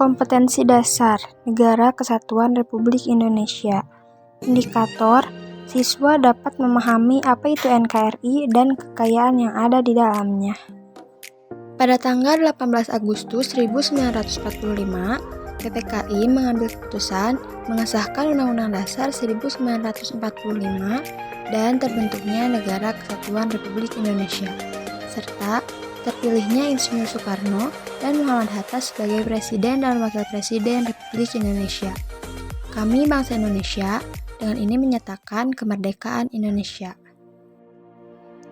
Kompetensi dasar Negara Kesatuan Republik Indonesia. Indikator, siswa dapat memahami apa itu NKRI dan kekayaan yang ada di dalamnya. Pada tanggal 18 Agustus 1945, PPKI mengambil keputusan mengesahkan Undang-Undang Dasar 1945 dan terbentuknya Negara Kesatuan Republik Indonesia, serta terpilihnya Insinyur Soekarno dan Muhammad Hatta sebagai Presiden dan Wakil Presiden Republik Indonesia. Kami bangsa Indonesia dengan ini menyatakan kemerdekaan Indonesia.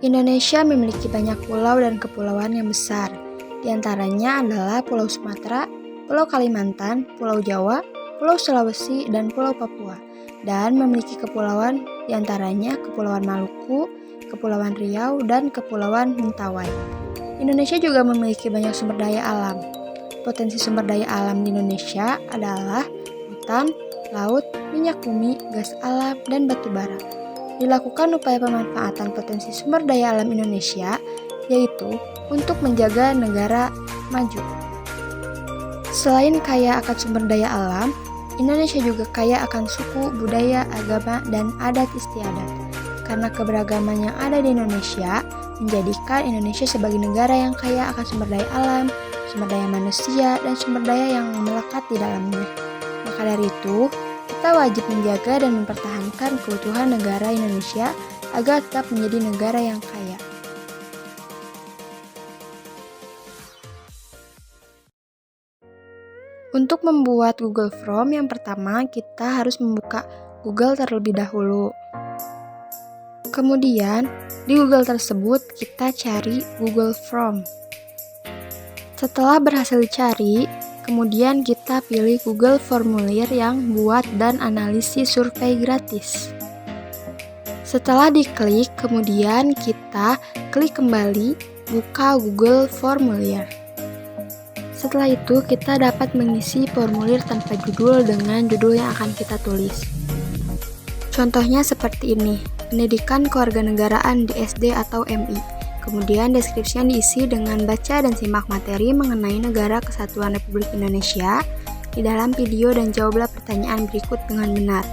Indonesia memiliki banyak pulau dan kepulauan yang besar. Di antaranya adalah Pulau Sumatera, Pulau Kalimantan, Pulau Jawa, Pulau Sulawesi, dan Pulau Papua. Dan memiliki kepulauan di antaranya Kepulauan Maluku, Kepulauan Riau, dan Kepulauan Mentawai. Indonesia juga memiliki banyak sumber daya alam. Potensi sumber daya alam di Indonesia adalah hutan, laut, minyak bumi, gas alam, dan batu bara. Dilakukan upaya pemanfaatan potensi sumber daya alam Indonesia, yaitu untuk menjaga negara maju. Selain kaya akan sumber daya alam, Indonesia juga kaya akan suku, budaya, agama, dan adat istiadat. Karena keberagaman yang ada di Indonesia, menjadikan Indonesia sebagai negara yang kaya akan sumber daya alam, sumber daya manusia, dan sumber daya yang melekat di dalamnya. Maka dari itu, kita wajib menjaga dan mempertahankan keutuhan negara Indonesia agar tetap menjadi negara yang kaya. Untuk membuat Google Form, yang pertama kita harus membuka Google terlebih dahulu. Kemudian, di Google tersebut kita cari Google Form. Setelah berhasil dicari, kemudian kita pilih Google Formulir yang buat dan analisis survei gratis. Setelah diklik, kemudian kita klik kembali buka Google Formulir. Setelah itu, kita dapat mengisi formulir tanpa judul dengan judul yang akan kita tulis. Contohnya seperti ini, pendidikan kewarganegaraan di SD atau MI. Kemudian deskripsinya diisi dengan baca dan simak materi mengenai Negara Kesatuan Republik Indonesia di dalam video dan jawablah pertanyaan berikut dengan benar.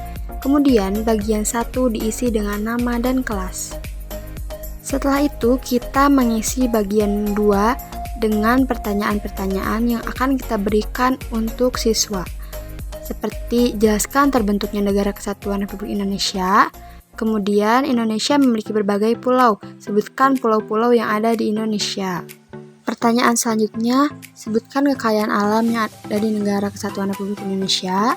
Kemudian bagian 1 diisi dengan nama dan kelas. Setelah itu kita mengisi bagian 2 dengan pertanyaan-pertanyaan yang akan kita berikan untuk siswa. Seperti jelaskan terbentuknya Negara Kesatuan Republik Indonesia. Kemudian Indonesia memiliki berbagai pulau. Sebutkan pulau-pulau yang ada di Indonesia. Pertanyaan selanjutnya, sebutkan kekayaan alam yang ada di Negara Kesatuan Republik Indonesia.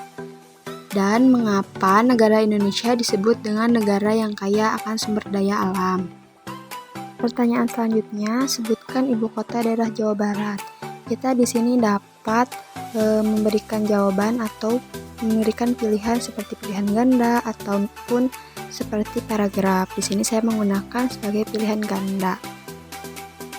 Dan mengapa negara Indonesia disebut dengan negara yang kaya akan sumber daya alam. Pertanyaan selanjutnya, sebutkan ibu kota daerah Jawa Barat. Kita di sini dapat memberikan jawaban atau memberikan pilihan seperti pilihan ganda ataupun seperti paragraf. Di sini saya menggunakan sebagai pilihan ganda.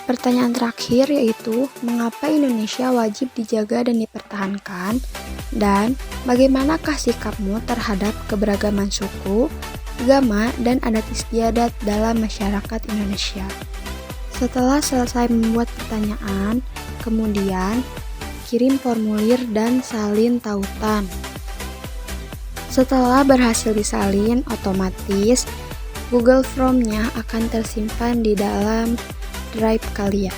Pertanyaan terakhir yaitu, mengapa Indonesia wajib dijaga dan dipertahankan? Dan bagaimanakah sikapmu terhadap keberagaman suku, agama, dan adat istiadat dalam masyarakat Indonesia? Setelah selesai membuat pertanyaan, kemudian kirim formulir dan salin tautan. Setelah berhasil disalin, otomatis Google Form-nya akan tersimpan di dalam drive kalian.